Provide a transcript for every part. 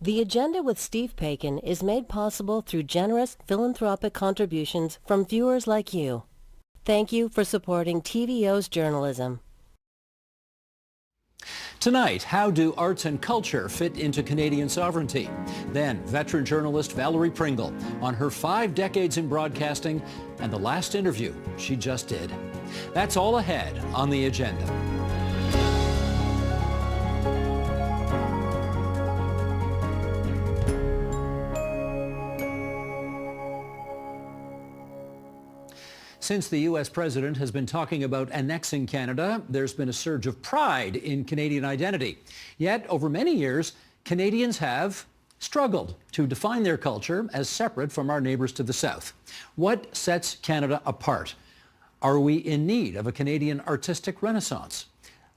The Agenda with Steve Paikin is made possible through generous philanthropic contributions from viewers like you. Thank you for supporting TVO's journalism. Tonight, how do arts and culture fit into Canadian sovereignty? Then, veteran journalist Valerie Pringle on her 5 decades in broadcasting and the last interview she just did. That's all ahead on The Agenda. Since the U.S. president has been talking about annexing Canada, there's been a surge of pride in Canadian identity. Yet, over many years, Canadians have struggled to define their culture as separate from our neighbors to the south. What sets Canada apart? Are we in need of a Canadian artistic renaissance?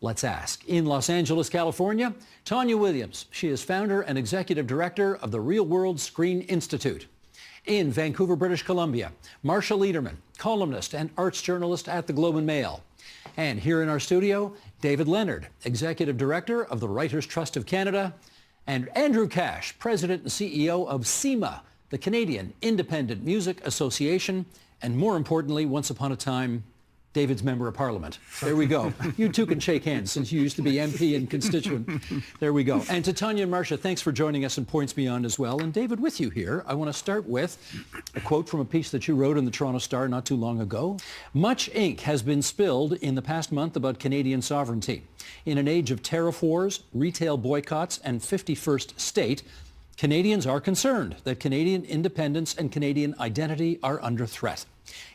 Let's ask. In Los Angeles, California, Tanya Williams. She is founder and executive director of the Real World Screen Institute. In Vancouver, British Columbia, Marsha Lederman, columnist and arts journalist at the Globe and Mail. And here in our studio, David Leonard, executive director of the Writers' Trust of Canada, and Andrew Cash, president and CEO of CIMA, the Canadian Independent Music Association, and more importantly, once upon a time, David's member of parliament. There we go. You two can shake hands since you used to be MP and constituent. There we go. And to Tanya and Marsha, thanks for joining us in Points Beyond as well. And David, with you here, I want to start with a quote from a piece that you wrote in the Toronto Star not too long ago. Much ink has been spilled in the past month about Canadian sovereignty. In an age of tariff wars, retail boycotts, and 51st state, Canadians are concerned that Canadian independence and Canadian identity are under threat.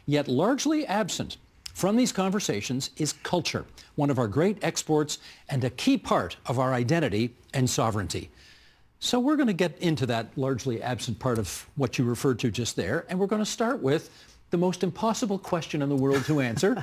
Yet largely absent from these conversations is culture, one of our great exports and a key part of our identity and sovereignty. So we're going to get into that largely absent part of what you referred to just there, and we're going to start with the most impossible question in the world to answer,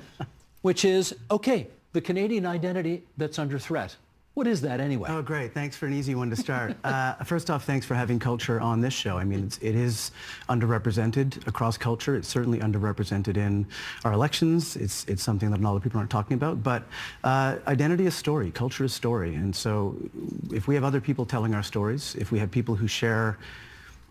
which is, okay, the Canadian identity that's under threat. What is that anyway? Oh, great. Thanks for an easy one to start. First off, thanks for having culture on this show. I mean, it is underrepresented across culture. It's certainly underrepresented in our elections. It's something that a lot of people aren't talking about. But identity is story. Culture is story. And so if we have other people telling our stories, if we have people who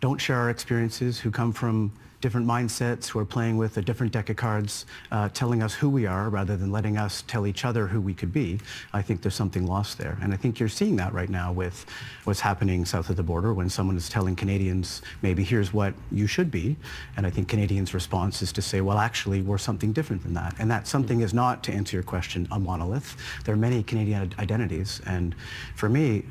don't share our experiences, who come from different mindsets, who are playing with a different deck of cards, telling us who we are rather than letting us tell each other who we could be, I think there's something lost there. And I think you're seeing that right now with what's happening south of the border when someone is telling Canadians, maybe here's what you should be. And I think Canadians' response is to say, well, actually, we're something different than that. And that something is not, to answer your question, a monolith. There are many Canadian identities. And for me,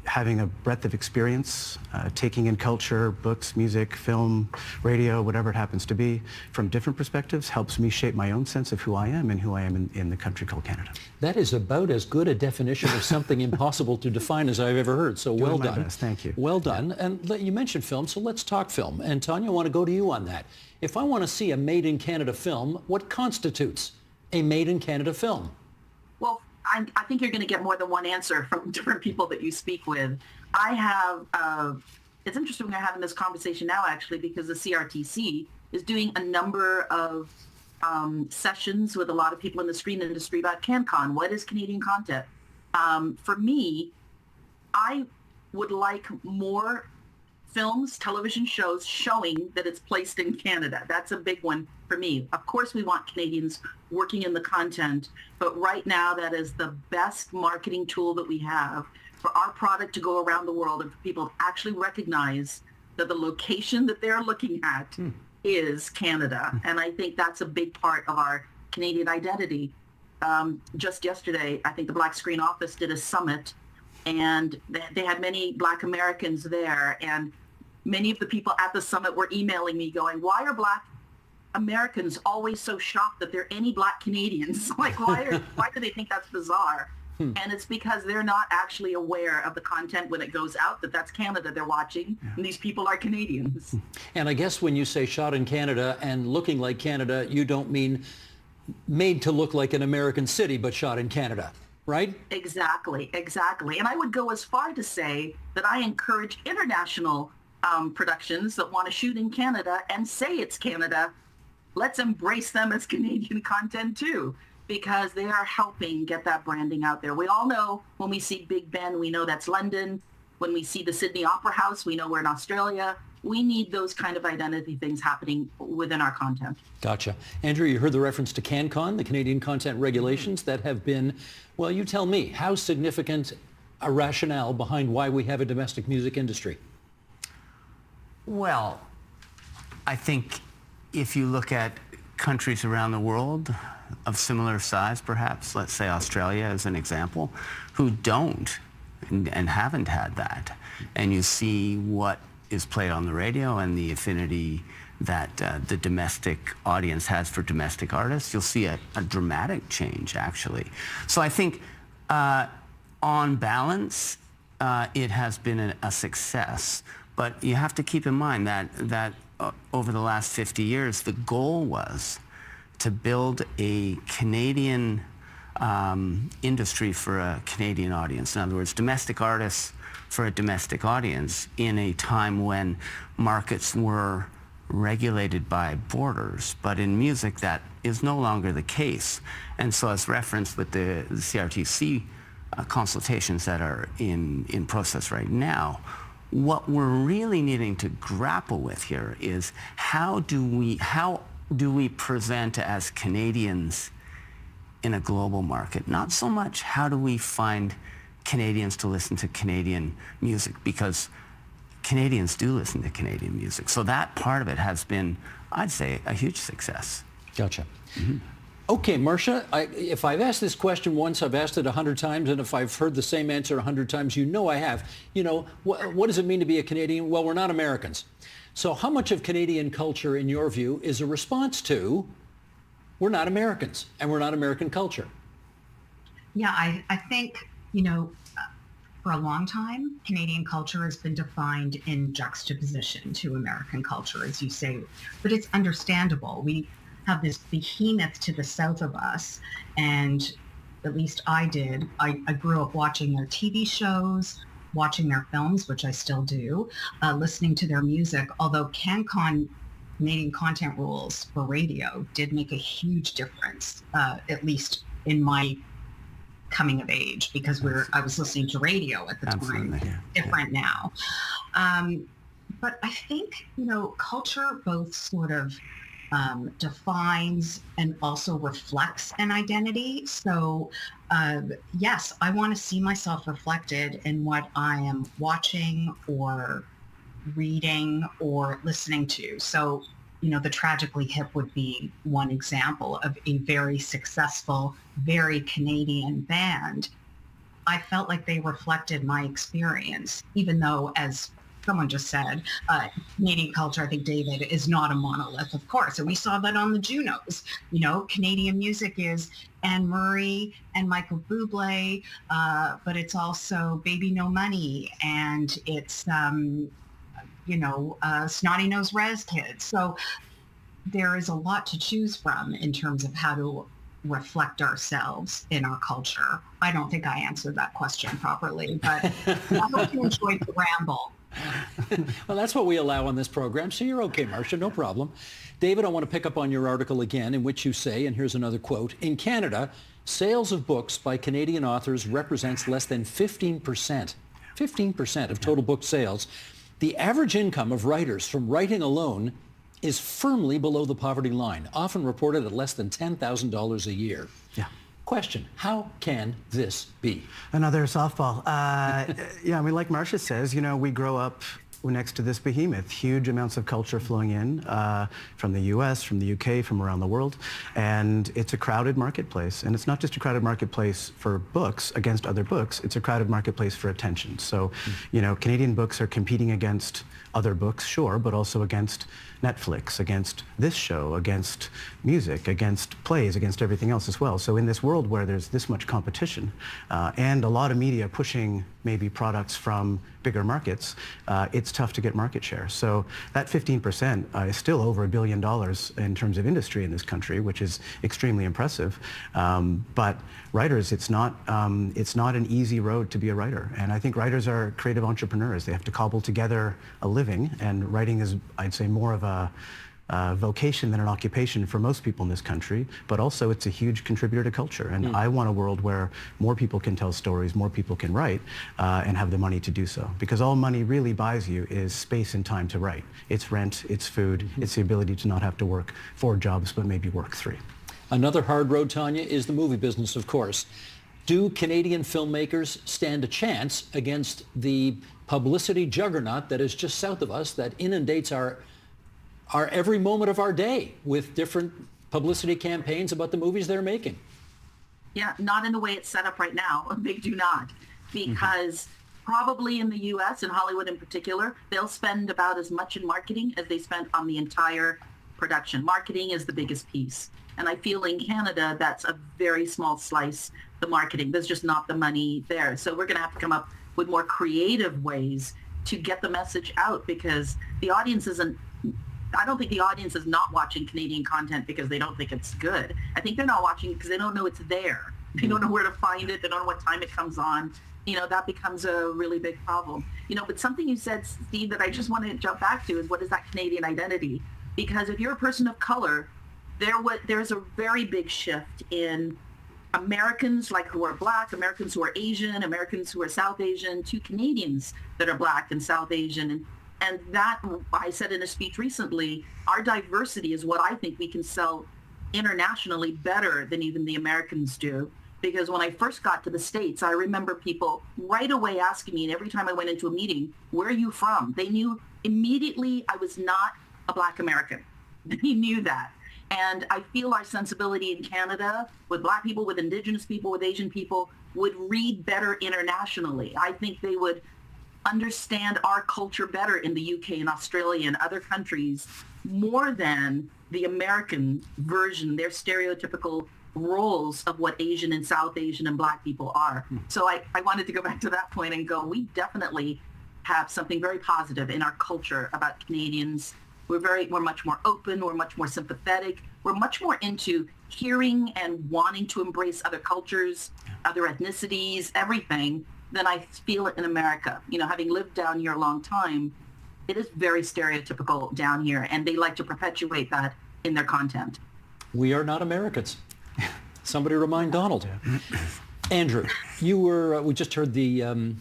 having a breadth of experience, taking in culture, books, music, film, radio, whatever it happens to be, from different perspectives, helps me shape my own sense of who I am and who I am in the country called Canada. That is about as good a definition of something impossible to define as I've ever heard. So well done. Best. Thank you. Well done. Yeah. And you mentioned film, so let's talk film. And Tanya, I want to go to you on that. If I want to see a Made in Canada film, what constitutes a Made in Canada film? Well, I think you're going to get more than one answer from different people that you speak with. I have... It's interesting we're having this conversation now, actually, because the CRTC is doing a number of sessions with a lot of people in the screen industry about CanCon. What is Canadian content? For me, I would like more films, television shows showing that it's placed in Canada. That's a big one for me. Of course, we want Canadians working in the content, but right now that is the best marketing tool that we have for our product to go around the world and for people to actually recognize that the location that they're looking at is Canada. And I think that's a big part of our Canadian identity. Just yesterday, I think the Black Screen Office did a summit, and they had many Black Americans there. And many of the people at the summit were emailing me going, why are Black Americans always so shocked that there are any Black Canadians? Like, why do they think that's bizarre? And it's because they're not actually aware of the content when it goes out, that's Canada they're watching, and these people are Canadians. And I guess when you say shot in Canada and looking like Canada, you don't mean made to look like an American city, but shot in Canada, right? Exactly. And I would go as far to say that I encourage international productions that want to shoot in Canada and say it's Canada. Let's embrace them as Canadian content too, because they are helping get that branding out there. We all know when we see Big Ben, we know that's London. When we see the Sydney Opera House, we know we're in Australia. We need those kind of identity things happening within our content. Gotcha. Andrew, you heard the reference to CanCon, the Canadian content regulations that have been, well, you tell me, how significant a rationale behind why we have a domestic music industry? Well, I think if you look at countries around the world of similar size, perhaps, let's say Australia as an example, who don't and haven't had that, and you see what is played on the radio and the affinity that the domestic audience has for domestic artists, you'll see a dramatic change, actually. So I think on balance, it has been a success. But you have to keep in mind that over the last 50 years, the goal was to build a Canadian industry for a Canadian audience. In other words, domestic artists for a domestic audience in a time when markets were regulated by borders. But in music, that is no longer the case. And so as referenced with the CRTC consultations that are in process right now, what we're really needing to grapple with here is how do we present as Canadians in a global market? Not so much how do we find Canadians to listen to Canadian music, because Canadians do listen to Canadian music. So that part of it has been, I'd say, a huge success. Gotcha. Mm-hmm. Okay, Marcia, if I've asked this question once, I've asked it 100 times, and if I've heard the same answer 100 times, you know I have. You know, what does it mean to be a Canadian? Well, we're not Americans. So how much of Canadian culture, in your view, is a response to we're not Americans and we're not American culture? Yeah, I think, you know, for a long time, Canadian culture has been defined in juxtaposition to American culture, as you say, but it's understandable. We have this behemoth to the south of us, and at least I did. I grew up watching their TV shows, watching their films, which I still do, listening to their music, although CanCon Canadian content rules for radio did make a huge difference, at least in my coming of age, because I was listening to radio at the time. Different now. But I think, you know, culture both sort of defines and also reflects an identity. So yes, I want to see myself reflected in what I am watching or reading or listening to. So, you know, the Tragically Hip would be one example of a very successful, very Canadian band. I felt like they reflected my experience, even though, as someone just said, Canadian culture, I think, David, is not a monolith, of course. And we saw that on the Junos. You know, Canadian music is Anne Murray and Michael Bublé, but it's also Baby No Money, and it's, Snotty Nose Res Kids. So there is a lot to choose from in terms of how to reflect ourselves in our culture. I don't think I answered that question properly, but I hope you enjoyed the ramble. Well, that's what we allow on this program, so you're okay, Marcia, no problem. David, I want to pick up on your article again, in which you say, and here's another quote, in Canada, sales of books by Canadian authors represents less than 15% of total book sales. The average income of writers from writing alone is firmly below the poverty line, often reported at less than $10,000 a year. Yeah. Question, how can this be? Another softball. Yeah, I mean, like Marcia says, you know, we grow up next to this behemoth, huge amounts of culture flowing in from the US, from the UK, from around the world. And it's a crowded marketplace. And it's not just a crowded marketplace for books against other books, it's a crowded marketplace for attention. So, you know, Canadian books are competing against other books, sure, but also against Netflix, against this show, against music, against plays, against everything else as well. So in this world where there's this much competition and a lot of media pushing maybe products from bigger markets, it's tough to get market share. So that 15% is still over $1 billion in terms of industry in this country, which is extremely impressive. But writers, it's not an easy road to be a writer. And I think writers are creative entrepreneurs. They have to cobble together a living, and writing is, I'd say, more of a vocation than an occupation for most people in this country, but also it's a huge contributor to culture. And I want a world where more people can tell stories, more people can write, and have the money to do so. Because all money really buys you is space and time to write. It's rent, it's food, it's the ability to not have to work 4 jobs, but maybe work 3. Another hard road, Tanya, is the movie business, of course. Do Canadian filmmakers stand a chance against the publicity juggernaut that is just south of us, that inundates our every moment of our day with different publicity campaigns about the movies they're making? Yeah, not in the way it's set up right now. They do not. Because probably in the U.S. and Hollywood in particular, they'll spend about as much in marketing as they spent on the entire production. Marketing is the biggest piece. And I feel in Canada, that's a very small slice, the marketing. There's just not the money there. So we're going to have to come up with more creative ways to get the message out, because the audience isn't, I don't think the audience is not watching Canadian content because they don't think it's good. I think they're not watching it because they don't know it's there. They don't know where to find it. They don't know what time it comes on. You know, that becomes a really big problem. You know, but something you said, Steve, that I just want to jump back to is, what is that Canadian identity? Because if you're a person of color, there's a very big shift in Americans like who are Black, Americans who are Asian, Americans who are South Asian, to Canadians that are Black and South Asian. And that, I said in a speech recently, our diversity is what I think we can sell internationally better than even the Americans do. Because when I first got to the States, I remember people right away asking me, and every time I went into a meeting, where are you from? They knew immediately I was not a Black American. They knew that. And I feel our sensibility in Canada with Black people, with Indigenous people, with Asian people would read better internationally. I think they would understand our culture better in the UK and Australia and other countries more than the American version, their stereotypical roles of what Asian and South Asian and Black people are. So I wanted to go back to that point and go, we definitely have something very positive in our culture about Canadians. We're much more open, we're much more sympathetic, we're much more into hearing and wanting to embrace other cultures, other ethnicities, everything, than I feel it in America. You know, having lived down here a long time, it is very stereotypical down here, and they like to perpetuate that in their content. We are not Americans. Somebody remind Donald. Andrew, you were, we just heard the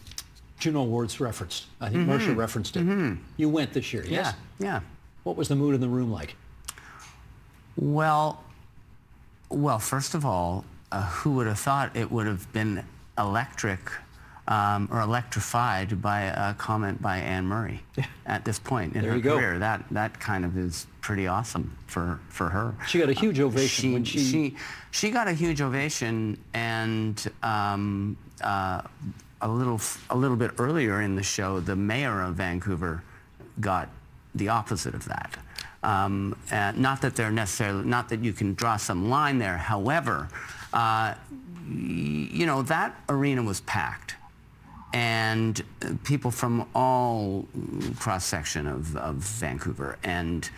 Juno Awards referenced. I think Marcia referenced it. You went this year, yes? Yeah. What was the mood in the room like? Well, first of all, who would have thought it would have been electric or electrified by a comment by Anne Murray at this point in her career? That kind of is pretty awesome for her. She got a huge ovation when she got a huge ovation, and a little bit earlier in the show, the mayor of Vancouver got the opposite of that. Not that you can draw some line there. However, you know, that arena was packed, and people from all cross-section of Vancouver, and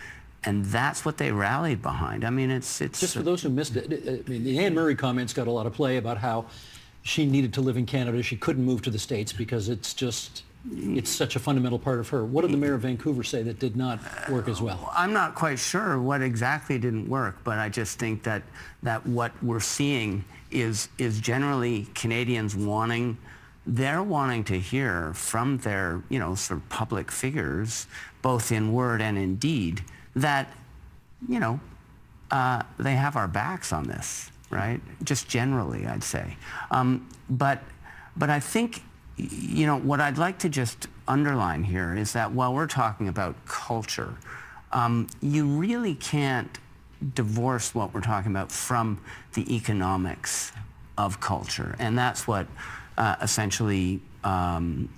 that's what they rallied behind. I mean, it's just for those who missed it. I mean, the Anne Murray comments got a lot of play about how she needed to live in Canada. She couldn't move to the States because it's such a fundamental part of her. What did the mayor of Vancouver say that did not work as well? I'm not quite sure what exactly didn't work, but I just think that what we're seeing is generally Canadians wanting to hear from their, you know, sort of public figures, both in word and in deed, that, you know, they have our backs on this, right? Just generally, I'd say. But I think, you know, what I'd like to just underline here is that while we're talking about culture, you really can't divorce what we're talking about from the economics of culture. And that's what essentially what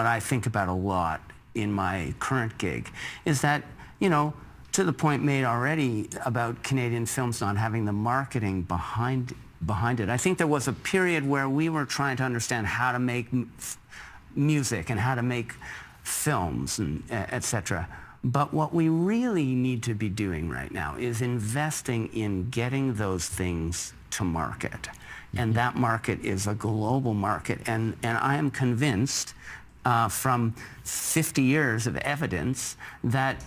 I think about a lot in my current gig is that, you know, to the point made already about Canadian films not having the marketing behind it. I think there was a period where we were trying to understand how to make music and how to make films and etc. But what we really need to be doing right now is investing in getting those things to market. And that market is a global market. And I am convinced from 50 years of evidence that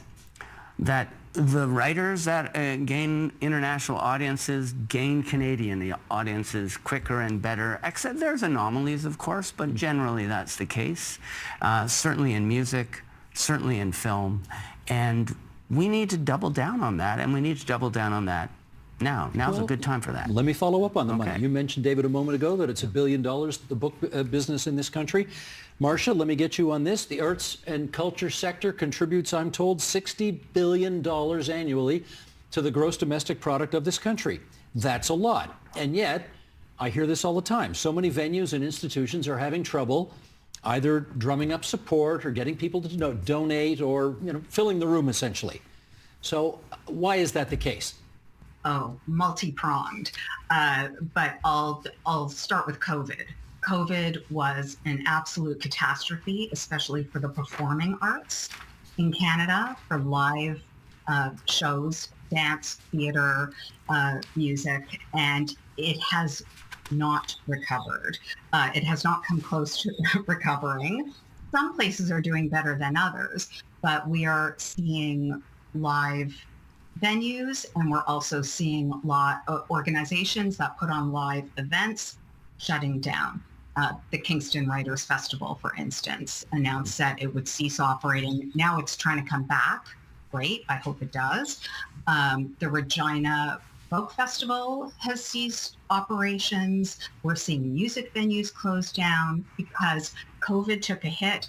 that the writers that gain international audiences gain Canadian audiences quicker and better, except there's anomalies, of course, but generally that's the case. Certainly in music, certainly in film. And we need to double down on that, and we need to double down on that now. Now's a good time for that. Let me follow up on the money. Okay. You mentioned, David, a moment ago that it's $1 billion, the book business in this country. Marcia, let me get you on this. The arts and culture sector contributes, I'm told, $60 billion annually to the gross domestic product of this country. That's a lot. And yet, I hear this all the time. So many venues and institutions are having trouble either drumming up support or getting people to donate or filling the room, essentially. So why is that the case? Oh, multi-pronged. But I'll start with COVID. COVID was an absolute catastrophe, especially for the performing arts in Canada, for live shows, dance, theater, music, and it has not recovered. It has not come close to recovering. Some places are doing better than others, but we are seeing live venues, and we're also seeing organizations that put on live events shutting down. The Kingston Writers Festival, for instance, announced that it would cease operating. Now it's trying to come back. Great. I hope it does. The Regina Folk Festival has ceased operations. We're seeing music venues close down because COVID took a hit.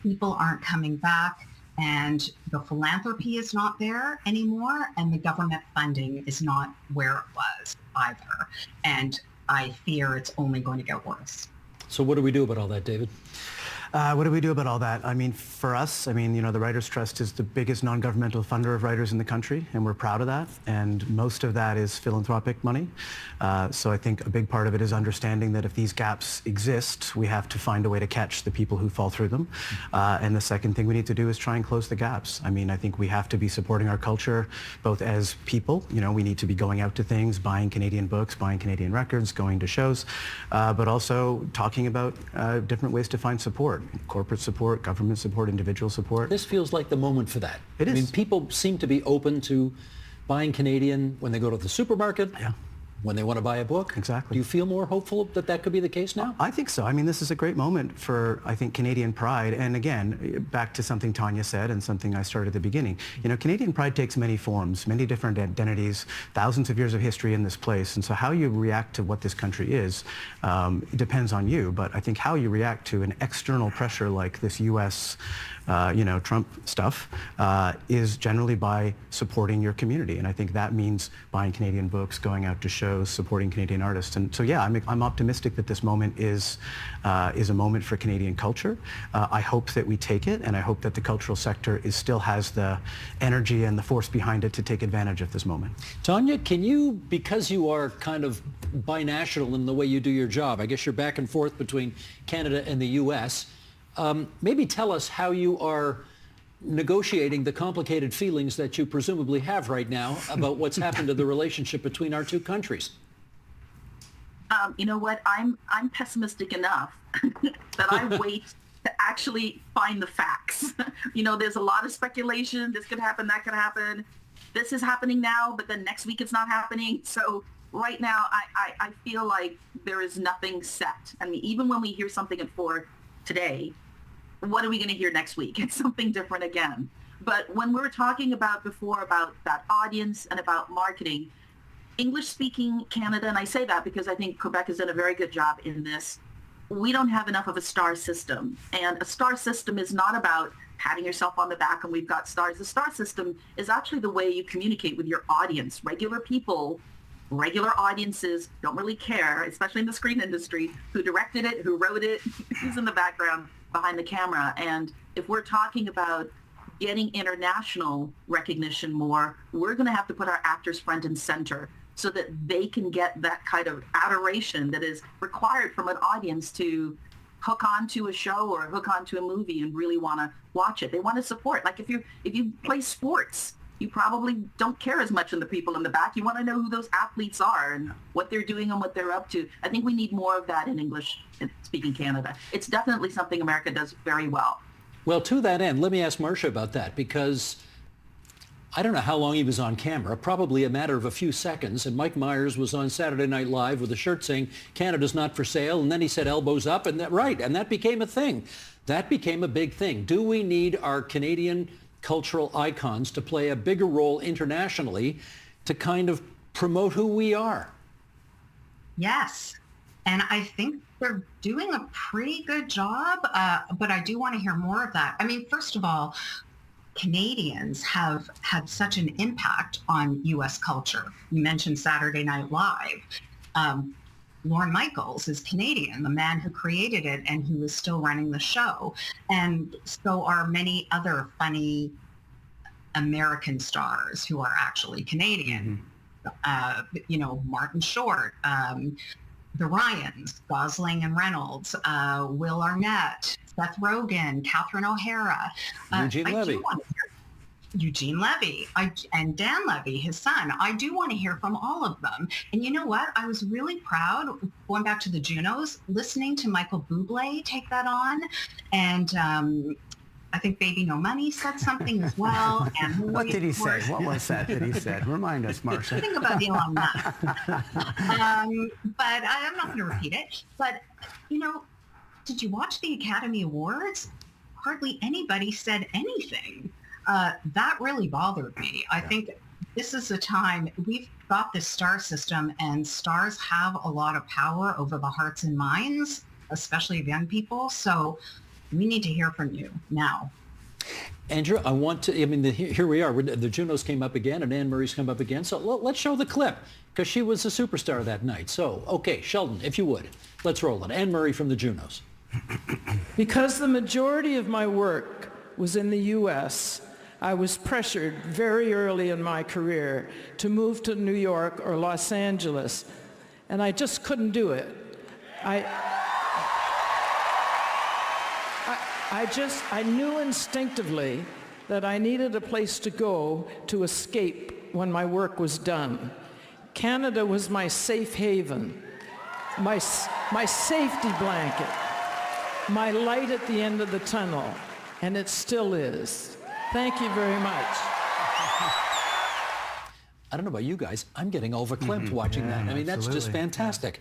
People aren't coming back, and the philanthropy is not there anymore, and the government funding is not where it was either. And I fear it's only going to get worse. So what do we do about all that, David? What do we do about all that? I mean, for us, the Writers' Trust is the biggest non-governmental funder of writers in the country, and we're proud of that. And most of that is philanthropic money. So I think a big part of it is understanding that if these gaps exist, we have to find a way to catch the people who fall through them. And the second thing we need to do is try and close the gaps. I mean, I think we have to be supporting our culture, both as people, we need to be going out to things, buying Canadian books, buying Canadian records, going to shows, but also talking about different ways to find support. Corporate support, government support, individual support. This feels like the moment for that. It is. I mean, people seem to be open to buying Canadian when they go to the supermarket, when they want to buy a book. Exactly. Do you feel more hopeful that that could be the case now? I think so. I mean, this is a great moment for, I think, Canadian pride. And again, back to something Tanya said and something I started at the beginning. Canadian pride takes many forms, many different identities, thousands of years of history in this place. And so how you react to what this country is depends on you. But I think how you react to an external pressure like this U.S. Trump stuff is generally by supporting your community. And I think that means buying Canadian books, going out to shows, supporting Canadian artists. And so, yeah, I'm optimistic that this moment is a moment for Canadian culture. I hope that we take it, and I hope that the cultural sector still has the energy and the force behind it to take advantage of this moment. Tanya, can you, because you are kind of binational in the way you do your job, I guess you're back and forth between Canada and the U.S., maybe tell us how you are negotiating the complicated feelings that you presumably have right now about what's happened to the relationship between our two countries. You know what? I'm pessimistic enough that I wait to actually find the facts. There's a lot of speculation. This could happen, that could happen. This is happening now, but then next week it's not happening. So right now, I feel like there is nothing set. I mean, even when we hear something at 4 today, what are we going to hear next week? It's something different again. But when we were talking about before about that audience and about marketing, English-speaking Canada, and I say that because I think Quebec has done a very good job in this, we don't have enough of a star system. And a star system is not about patting yourself on the back and we've got stars. The star system is actually the way you communicate with your audience. Regular people, regular audiences don't really care, especially in the screen industry, who directed it, who wrote it, who's in the background behind the camera. And if we're talking about getting international recognition more, we're going to have to put our actors front and center so that they can get that kind of adoration that is required from an audience to hook onto a show or hook onto a movie and really want to watch it. They want to support. Like if you play sports, you probably don't care as much in the people in the back. You want to know who those athletes are and what they're doing and what they're up to. I think we need more of that in English-speaking Canada. It's definitely something America does very well. Well, to that end, let me ask Marcia about that, because I don't know how long he was on camera, probably a matter of a few seconds, and Mike Myers was on Saturday Night Live with a shirt saying, Canada's not for sale, and then he said elbows up, and that became a thing. That became a big thing. Do we need our Canadian cultural icons to play a bigger role internationally to kind of promote who we are? Yes. And I think they're doing a pretty good job, but I do want to hear more of that. I mean, first of all, Canadians have had such an impact on U.S. culture. You mentioned Saturday Night Live. Lorne Michaels is Canadian, the man who created it and who is still running the show. And so are many other funny American stars who are actually Canadian. Martin Short, the Ryans, Gosling and Reynolds, Will Arnett, Seth Rogen, Catherine O'Hara. Eugene Levy, and Dan Levy, his son. I do want to hear from all of them. And you know what? I was really proud, going back to the Junos, listening to Michael Bublé take that on. And I think Baby No Money said something as well. And what did he say? What was that he said? Remind us, Marcia. Think about the alumni. But I'm not going to repeat it. But, did you watch the Academy Awards? Hardly anybody said anything. That really bothered me. I think this is a time we've got this star system, and stars have a lot of power over the hearts and minds, especially of young people. So we need to hear from you now. Andrew, here we are. The Junos came up again, and Anne Murray's come up again. So let's show the clip, because she was a superstar that night. So, okay, Sheldon, if you would, let's roll it. Anne Murray from the Junos. Because the majority of my work was in the U.S., I was pressured very early in my career to move to New York or Los Angeles, and I just couldn't do it. I knew instinctively that I needed a place to go to escape when my work was done. Canada was my safe haven, my safety blanket, my light at the end of the tunnel, and it still is. Thank you very much. I don't know about you guys. I'm getting all verklempt watching that. I mean, that's just fantastic.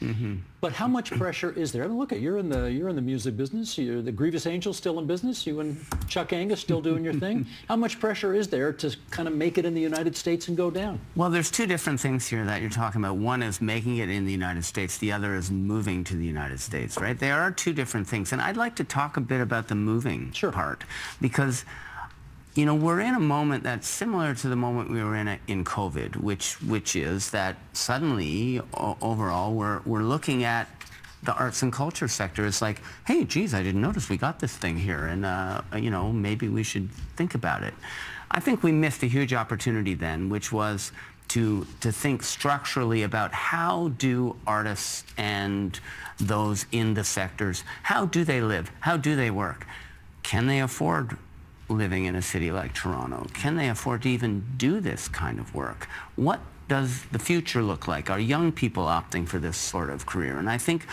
But how much pressure is there? I mean, look, you're in the music business. You're the Grievous Angels still in business. You and Chuck Angus still doing your thing. How much pressure is there to kind of make it in the United States and go down? Well, there's two different things here that you're talking about. One is making it in the United States. The other is moving to the United States, right? They are two different things. And I'd like to talk a bit about the moving part, because we're in a moment that's similar to the moment we were in COVID, which is that suddenly, overall, we're looking at the arts and culture sector. It's like, hey, geez, I didn't notice we got this thing here, and maybe we should think about it. I think we missed a huge opportunity then, which was to think structurally about how do artists and those in the sectors, how do they live? How do they work? Can they afford living in a city like Toronto? Can they afford to even do this kind of work? What does the future look like? Are young people opting for this sort of career? And I think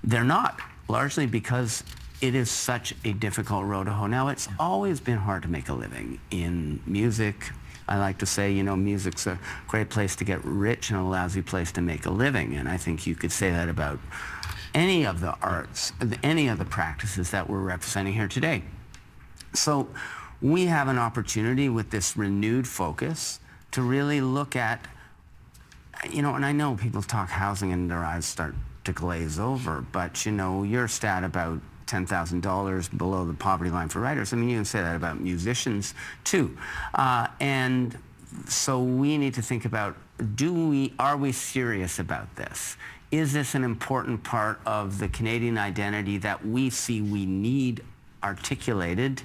they're not, largely because it is such a difficult road to hoe. Now, it's always been hard to make a living in music. I like to say, music's a great place to get rich and a lousy place to make a living. And I think you could say that about any of the arts, any of the practices that we're representing here today. So we have an opportunity with this renewed focus to really look at, and I know people talk housing and their eyes start to glaze over, but your stat about $10,000 below the poverty line for writers, I mean, you can say that about musicians too. And so we need to think about, are we serious about this? Is this an important part of the Canadian identity that we see we need articulated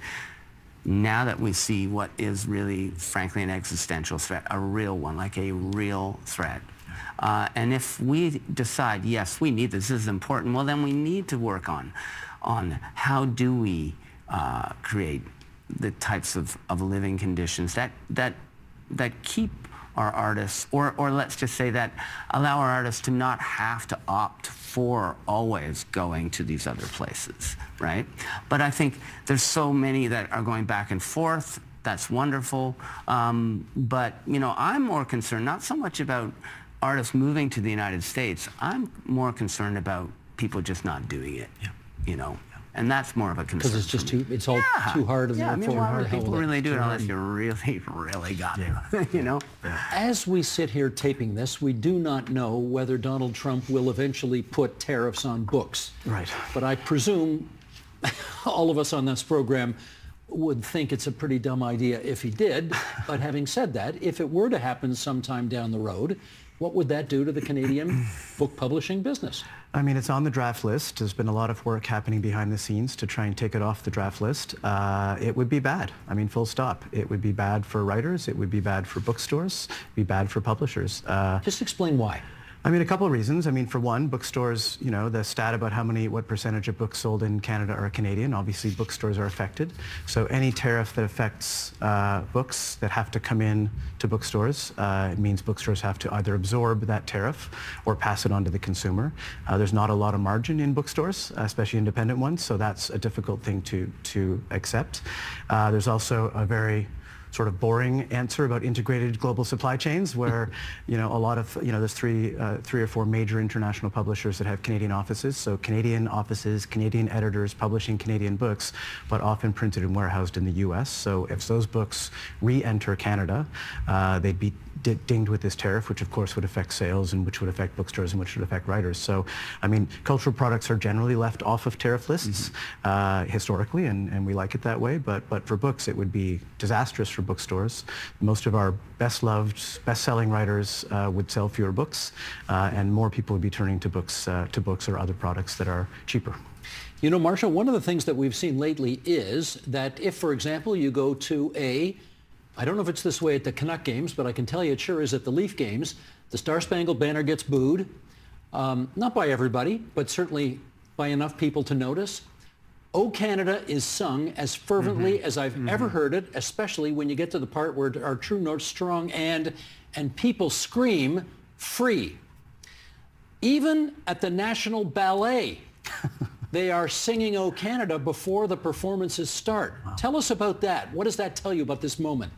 now that we see what is really, frankly, an existential threat, a real one, like a real threat? And if we decide, yes, we need this is important, well, then we need to work on how do we create the types of living conditions that keep our artists, or let's just say that allow our artists to not have to opt for always going to these other places, right? But I think there's so many that are going back and forth That's wonderful. But, I'm more concerned not so much about artists moving to the United States. I'm more concerned about people just not doing it, And that's more of a concern. Because it's just it's all too hard. And yeah, why would people really do it unless you hard. really got to, As we sit here taping this, we do not know whether Donald Trump will eventually put tariffs on books. Right. But I presume all of us on this program would think it's a pretty dumb idea if he did. But having said that, if it were to happen sometime down the road, what would that do to the Canadian book publishing business? I mean, it's on the draft list. There's been a lot of work happening behind the scenes to try and take it off the draft list. It would be bad. I mean, full stop. It would be bad for writers. It would be bad for bookstores. It would be bad for publishers. Just explain why. I mean, a couple of reasons. I mean, for one, bookstores, the stat about what percentage of books sold in Canada are Canadian. Obviously, bookstores are affected. So any tariff that affects books that have to come in to bookstores, it means bookstores have to either absorb that tariff or pass it on to the consumer. There's not a lot of margin in bookstores, especially independent ones, so that's a difficult thing to accept. There's also a very sort of boring answer about integrated global supply chains where, a lot of, there's three or four major international publishers that have Canadian offices. So Canadian offices, Canadian editors publishing Canadian books, but often printed and warehoused in the US. So if those books re-enter Canada, they'd be dinged with this tariff, which of course would affect sales and which would affect bookstores and which would affect writers. So, I mean, cultural products are generally left off of tariff lists historically, and we like it that way. But for books, it would be disastrous for bookstores. Most of our best-loved, best-selling writers would sell fewer books, and more people would be turning to books or other products that are cheaper. Marcia, one of the things that we've seen lately is that if, for example, you go to I don't know if it's this way at the Canuck games, but I can tell you it sure is at the Leaf games, the Star-Spangled Banner gets booed, not by everybody, but certainly by enough people to notice. O Canada is sung as fervently as I've ever heard it, especially when you get to the part where our True North Strong and people scream free. Even at the National Ballet, they are singing O Canada before the performances start. Wow. Tell us about that. What does that tell you about this moment?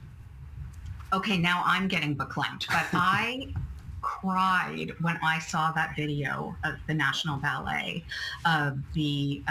Okay, now I'm getting verklempt, but I cried when I saw that video of the National Ballet, of the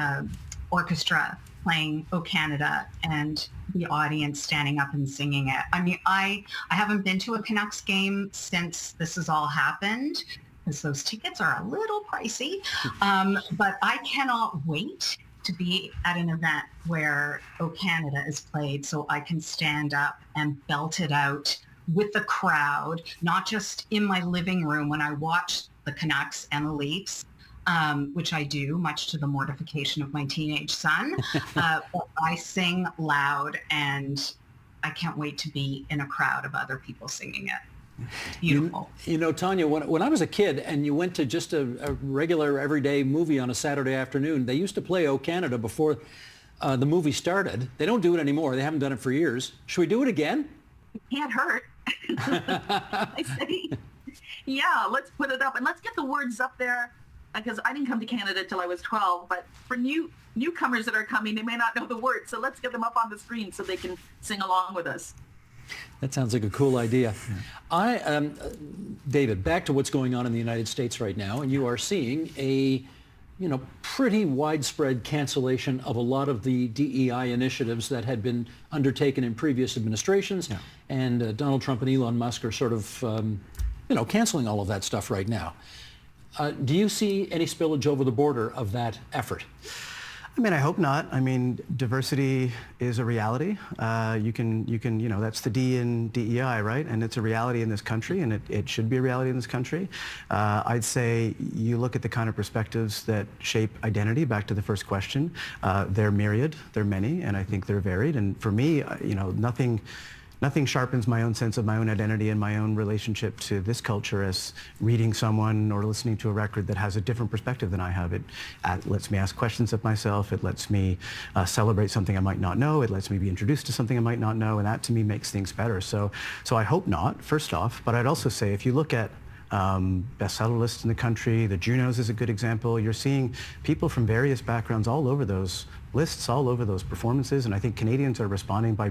orchestra playing O Canada and the audience standing up and singing it. I mean, I haven't been to a Canucks game since this has all happened, because those tickets are a little pricey, but I cannot wait to be at an event where O Canada is played so I can stand up and belt it out with the crowd, not just in my living room when I watch the Canucks and the Leafs, which I do, much to the mortification of my teenage son. But I sing loud, and I can't wait to be in a crowd of other people singing it. Beautiful. Tanya, when I was a kid and you went to just a regular everyday movie on a Saturday afternoon, they used to play O Canada before the movie started. They don't do it anymore. They haven't done it for years. Should we do it again? It can't hurt. I say, yeah, let's put it up and let's get the words up there, because I didn't come to Canada till I was 12, but for newcomers that are coming, they may not know the words. So let's get them up on the screen so they can sing along with us. That sounds like a cool idea. David, back to what's going on in the United States right now, and you are seeing a pretty widespread cancellation of a lot of the DEI initiatives that had been undertaken in previous administrations, and Donald Trump and Elon Musk are sort of, canceling all of that stuff right now. Do you see any spillage over the border of that effort? I mean, I hope not. I mean, diversity is a reality. You can, that's the D in DEI, right? And it's a reality in this country, and it should be a reality in this country. I'd say you look at the kind of perspectives that shape identity, back to the first question. They're myriad, they're many, and I think they're varied. And for me, nothing sharpens my own sense of my own identity and my own relationship to this culture as reading someone or listening to a record that has a different perspective than I have. It lets me ask questions of myself. It lets me celebrate something I might not know. It lets me be introduced to something I might not know, and that to me makes things better. So I hope not, first off, but I'd also say if you look at bestseller lists in the country, the Junos is a good example. You're seeing people from various backgrounds all over those lists, all over those performances, and I think Canadians are responding by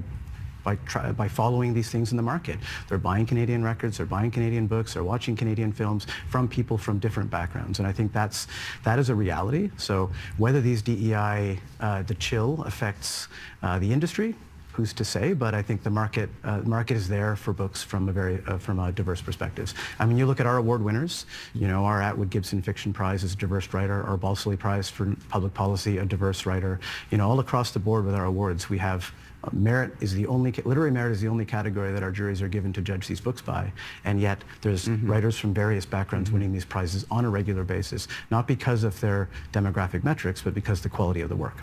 by following these things in the market. They're buying Canadian records, they're buying Canadian books, they're watching Canadian films from people from different backgrounds. And I think that is a reality. So whether these DEI, the chill affects the industry, who's to say? But I think the market is there for books from a diverse perspectives. I mean, you look at our award winners. You know, our Atwood Gibson Fiction Prize is a diverse writer. Our Balsillie Prize for Public Policy, a diverse writer. You know, all across the board with our awards, we have merit is the only literary merit is the only category that our juries are given to judge these books by, and yet there's writers from various backgrounds winning these prizes on a regular basis, not because of their demographic metrics, but because of the quality of the work.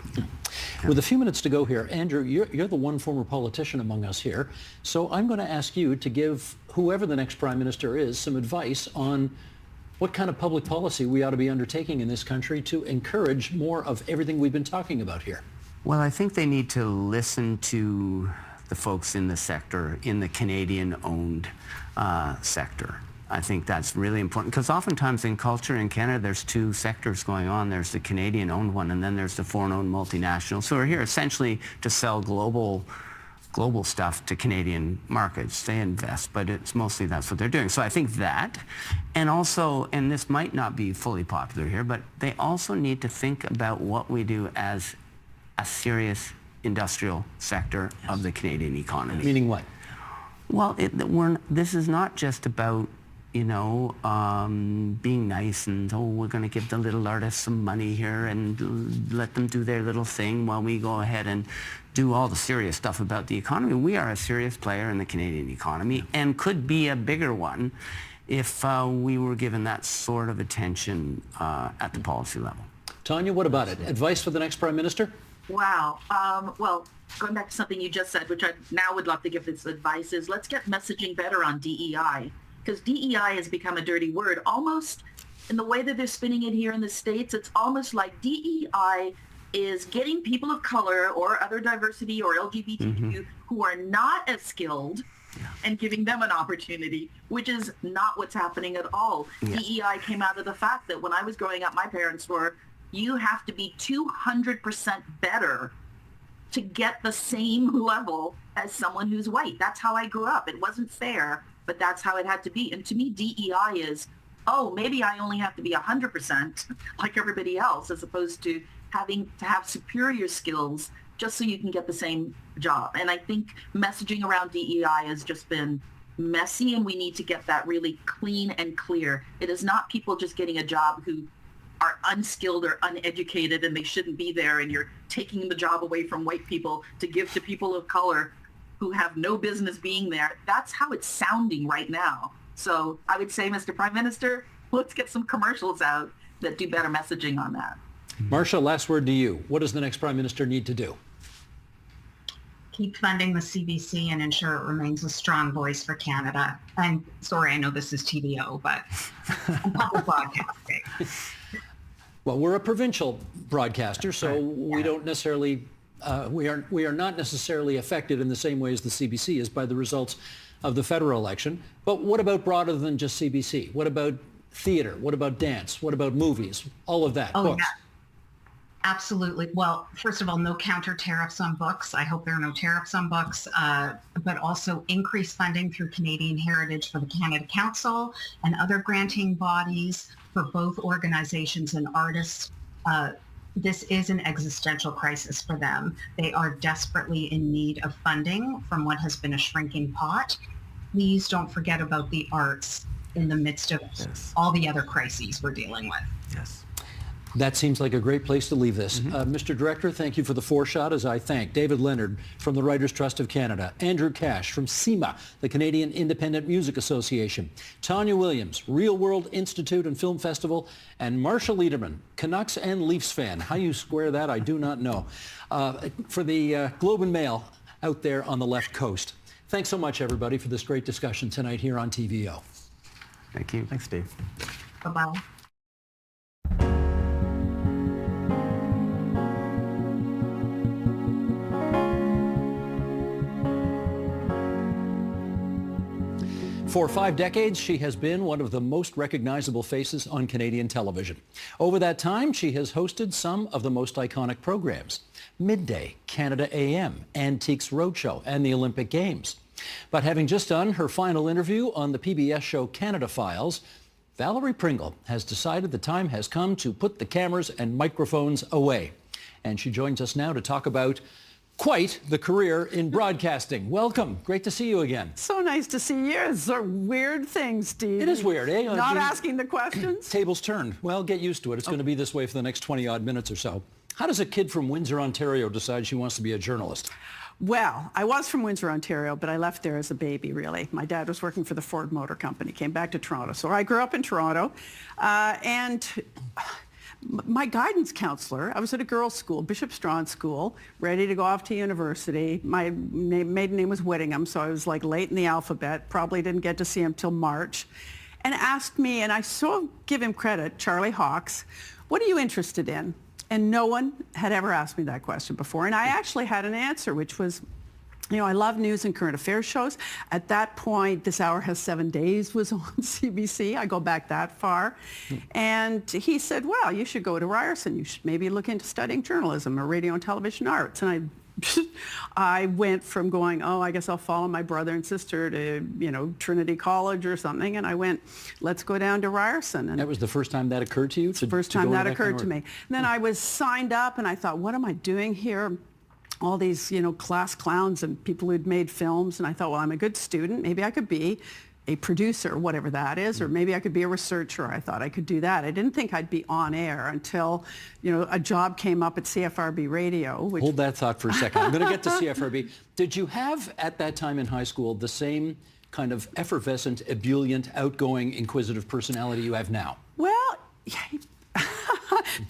With a few minutes to go here, Andrew, you're the one former politician among us here, so I'm going to ask you to give whoever the next Prime Minister is some advice on what kind of public policy we ought to be undertaking in this country to encourage more of everything we've been talking about here. Well, I think they need to listen to the folks in the sector, in the Canadian-owned sector. I think that's really important, because oftentimes in culture in Canada, there's two sectors going on. There's the Canadian-owned one, and then there's the foreign-owned multinationals who are here essentially to sell global stuff to Canadian markets. They invest, but it's mostly that's what they're doing. So I think that, and also, and this might not be fully popular here, but they also need to think about what we do as a serious industrial sector of the Canadian economy. Meaning what? Well, this is not just about, you know, being nice and, oh, we're going to give the little artists some money here and let them do their little thing while we go ahead and do all the serious stuff about the economy. We are a serious player in the Canadian economy and could be a bigger one if we were given that sort of attention at the policy level. Tanya, what about it? Advice for the next Prime Minister? Wow. Well, going back to something you just said, which I now would love to give this advice, is let's get messaging better on DEI, because DEI has become a dirty word. Almost in the way that they're spinning it here in the States, it's almost like DEI is getting people of color or other diversity or LGBTQ who are not as skilled and giving them an opportunity, which is not what's happening at all. Yeah. DEI came out of the fact that when I was growing up, my parents were, you have to be 200% better to get the same level as someone who's white. That's how I grew up. It wasn't fair, but that's how it had to be. And to me, DEI is, oh, maybe I only have to be 100% like everybody else, as opposed to having to have superior skills just so you can get the same job. And I think messaging around DEI has just been messy, and we need to get that really clean and clear. It is not people just getting a job who are unskilled or uneducated and they shouldn't be there, and you're taking the job away from white people to give to people of color who have no business being there. That's how it's sounding right now. So I would say, Mr. Prime Minister, let's get some commercials out that do better messaging on that. Marcia, last word to you. What does the next Prime Minister need to do? Keep funding the CBC and ensure it remains a strong voice for Canada. And sorry, I know this is TVO, but public broadcasting. Well, we're a provincial broadcaster, so we don't necessarily, we are not necessarily affected in the same way as the CBC is by the results of the federal election. But what about broader than just CBC? What about theater? What about dance? What about movies? All of that. Oh, books. yeah. Absolutely. Well, first of all, no counter tariffs on books. I hope there are no tariffs on books, but also increased funding through Canadian Heritage for the Canada Council and other granting bodies for both organizations and artists. This is an existential crisis for them. They are desperately in need of funding from what has been a shrinking pot. Please don't forget about the arts in the midst of all the other crises we're dealing with. Yes. That seems like a great place to leave this. Mr. Director, thank you for the foreshot, as I thank David Leonard from the Writers' Trust of Canada, Andrew Cash from CIMA, the Canadian Independent Music Association, Tanya Williams, Real World Institute and Film Festival, and Marcia Lederman, Canucks and Leafs fan. How you square that, I do not know. For the Globe and Mail out there on the left coast. Thanks so much, everybody, for this great discussion tonight here on TVO. Thank you. Thanks, Dave. Bye-bye. For 5 decades, she has been one of the most recognizable faces on Canadian television. Over that time, she has hosted some of the most iconic programs: Midday, Canada AM, Antiques Roadshow, and the Olympic Games. But having just done her final interview on the PBS show Canada Files, Valerie Pringle has decided the time has come to put the cameras and microphones away. And she joins us now to talk about quite the career in broadcasting. Welcome. Great to see you again. So nice to see you. It's a weird thing, Steve. It is weird, eh? Not asking the questions. Tables turned. Well, get used to it. It's going to be this way for the next 20-odd minutes or so. How does a kid from Windsor, Ontario decide she wants to be a journalist? Well, I was from Windsor, Ontario, but I left there as a baby, really. My dad was working for the Ford Motor Company, came back to Toronto. So I grew up in Toronto, and my guidance counselor, I was at a girls' school, Bishop Strawn School, ready to go off to university. My maiden name was Whittingham, so I was like late in the alphabet, probably didn't get to see him till March, and asked me, and I so give him credit, Charlie Hawkes, what are you interested in? And no one had ever asked me that question before. And I actually had an answer, which was, you know, I love news and current affairs shows. At that point, This Hour Has 7 Days was on CBC. I go back that far. And he said, well, you should go to Ryerson. You should maybe look into studying journalism or radio and television arts. And I went from going, oh, I guess I'll follow my brother and sister to, you know, Trinity College or something. And I went, let's go down to Ryerson. And that was the first time that occurred to you? First time that occurred to me. And then I was signed up and I thought, what am I doing here? All these, you know, class clowns and people who'd made films. And I thought, well, I'm a good student. Maybe I could be a producer, whatever that is, or maybe I could be a researcher. I thought I could do that. I didn't think I'd be on air until, you know, a job came up at CFRB Radio. Hold that thought for a second. I'm going to get to CFRB. Did you have, at that time in high school, the same kind of effervescent, ebullient, outgoing, inquisitive personality you have now? Well,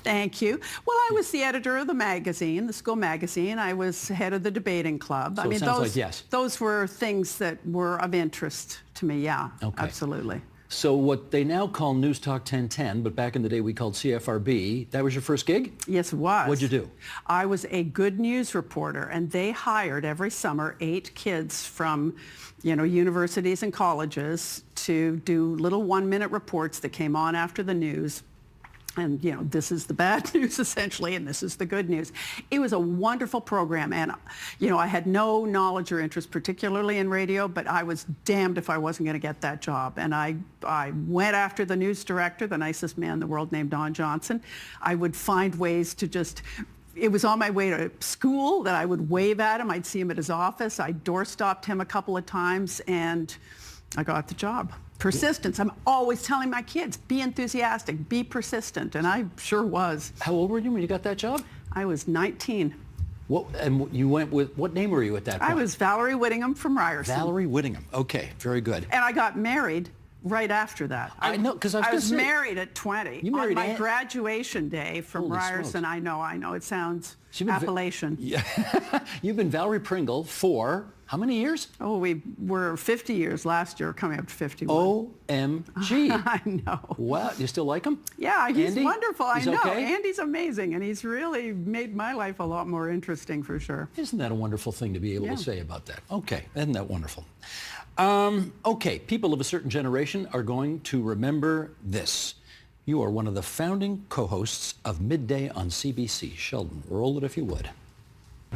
thank you. Well, I was the editor of the magazine, the school magazine. I was head of the debating club. So I mean, it sounds like yes. Those were things that were of interest to me, yeah, okay. Absolutely. So what they now call News Talk 1010, but back in the day we called CFRB, that was your first gig? Yes, it was. What'd you do? I was a good news reporter, and they hired every summer 8 kids from, you know, universities and colleges to do little 1-minute reports that came on after the news. And, you know, this is the bad news, essentially, and this is the good news. It was a wonderful program, and, you know, I had no knowledge or interest, particularly in radio, but I was damned if I wasn't going to get that job. And I went after the news director, the nicest man in the world named Don Johnson. I would find ways to just... It was on my way to school that I would wave at him. I'd see him at his office. I doorstopped him a couple of times, and I got the job. Persistence. I'm always telling my kids, be enthusiastic, be persistent, and I sure was. How old were you when you got that job? I was 19. And you went with, what name were you at that point? I was Valerie Whittingham from Ryerson. Valerie Whittingham. Okay, very good. And I got married right after that. I know, because I was married at 20. You married on my graduation day from Holy Ryerson. smokes. I know. It sounds Appalachian. Yeah. You've been Valerie Pringle for how many years? Oh, we were 50 years last year, coming up to 51. OMG. I know. Wow. You still like him? Yeah, he's Andy? wonderful. He's I know. okay? Andy's amazing, and he's really made my life a lot more interesting for sure. Isn't that a wonderful thing to be able Yeah. to say about that? Okay, isn't that wonderful? Okay, people of a certain generation are going to remember this. You are one of the founding co-hosts of Midday on CBC. Sheldon, roll it if you would.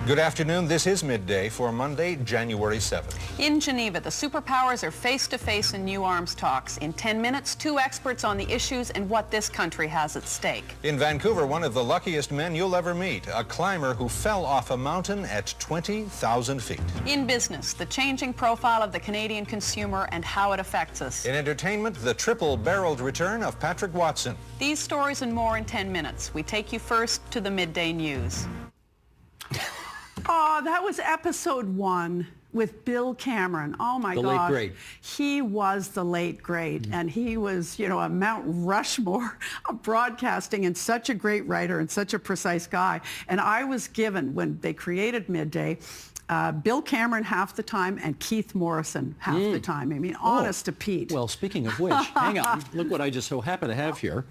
Good afternoon. This is Midday for Monday, January 7th. In Geneva, the superpowers are face-to-face in new arms talks. In 10 minutes, 2 experts on the issues and what this country has at stake. In Vancouver, one of the luckiest men you'll ever meet, a climber who fell off a mountain at 20,000 feet. In business, the changing profile of the Canadian consumer and how it affects us. In entertainment, the triple-barreled return of Patrick Watson. These stories and more in 10 minutes. We take you first to the Midday News. Oh, that was episode 1 with Bill Cameron. Oh, my gosh. The late great. He was the late great, and he was, you know, a Mount Rushmore of broadcasting, and such a great writer and such a precise guy. And I was given, when they created Midday, Bill Cameron half the time and Keith Morrison half the time. I mean, honest to Pete. Well, speaking of which, hang on. Look what I just so happen to have here.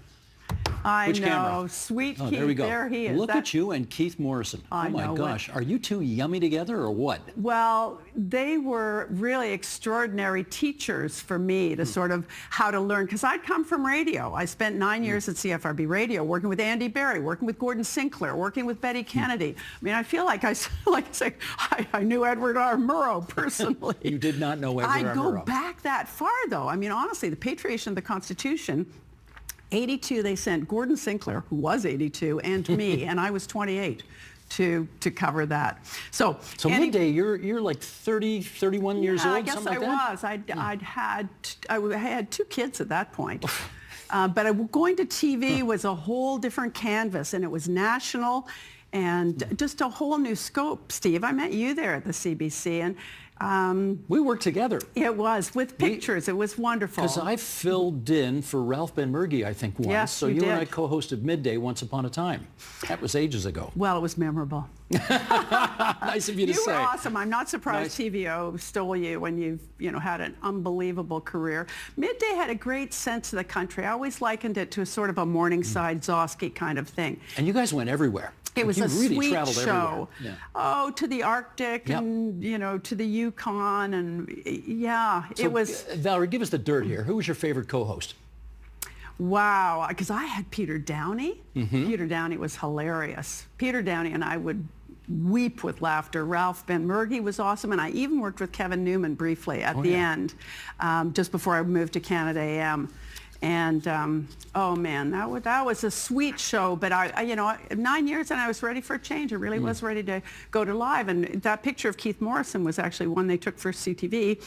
I Which know. camera? Sweet Oh, Keith. there we go. There he is. Look at you and Keith Morrison. I Oh my know. gosh. Are you two yummy together or what? Well, they were really extraordinary teachers for me to sort of how to learn, because I'd come from radio. I spent 9 years at CFRB Radio, working with Andy Barry, working with Gordon Sinclair, working with Betty Kennedy. I mean, I feel like I knew Edward R. Murrow personally. You did not know Edward I R. go Murrow. back that far, though. I mean, honestly, the Patriation of the Constitution, 82, they sent Gordon Sinclair, who was 82, and me, and I was 28. To cover that. So midday, you're like 30, 31 years old, I guess something like that? I had 2 kids at that point. But going to TV was a whole different canvas, and it was national and just a whole new scope, Steve. I met you there at the CBC, and we worked together. It was, with pictures. It was wonderful. Because I filled in for Ralph Ben-Mergui, I think, once. Yes, so you and I did. co-hosted Midday once upon a time. That was ages ago. Well, it was memorable. Nice of you to say. You were awesome. I'm not surprised Nice. TVO stole you when you've had an unbelievable career. Midday had a great sense of the country. I always likened it to a sort of a Morningside Zosky kind of thing. And you guys went everywhere. It was you a really sweet traveled show. everywhere. Yeah. Oh, to the Arctic Yep. and, to the Yukon, and yeah, So, it was, Valerie, give us the dirt here. Who was your favorite co-host? wow, because I had Peter Downey. Mm-hmm. Peter Downey was hilarious. Peter Downey and I would weep with laughter. Ralph Ben-Mergui was awesome, and I even worked with Kevin Newman briefly at the end, just before I moved to Canada AM. And oh man, that was a sweet show. But I 9 years and I was ready for a change. I really was ready to go to live. And that picture of Keith Morrison was actually one they took for CTV.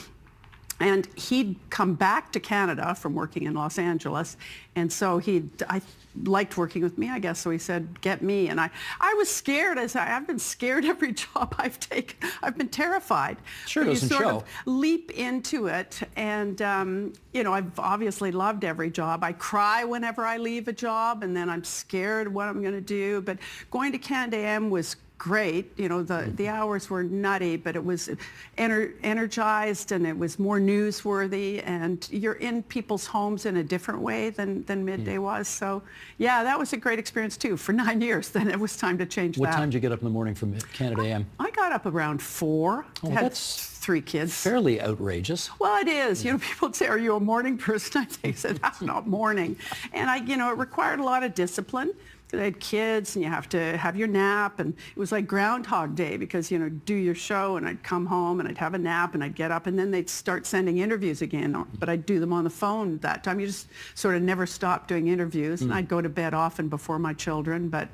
And he'd come back to Canada from working in Los Angeles, and so I liked working with me, I guess. So he said, "Get me." And I was scared. I've been scared every job I've taken. I've been terrified. Sure, But doesn't you sort show. of leap into it, and I've obviously loved every job. I cry whenever I leave a job, and then I'm scared what I'm going to do. But going to Canada AM was great. The hours were nutty, but it was energized, and it was more newsworthy, and you're in people's homes in a different way than Midday was. So yeah, that was a great experience too for 9 years. Then it was time to change What that. time did you get up in the morning from Canada AM? I got up around 4. Oh, had that's 3 kids. Fairly outrageous. Well, it is. People would say, "Are you a morning person?" I said, "That's not morning." And it required a lot of discipline. I had kids, and you have to have your nap, and it was like Groundhog Day because, do your show, and I'd come home, and I'd have a nap, and I'd get up, and then they'd start sending interviews again, but I'd do them on the phone that time. You just sort of never stopped doing interviews, and I'd go to bed often before my children, but,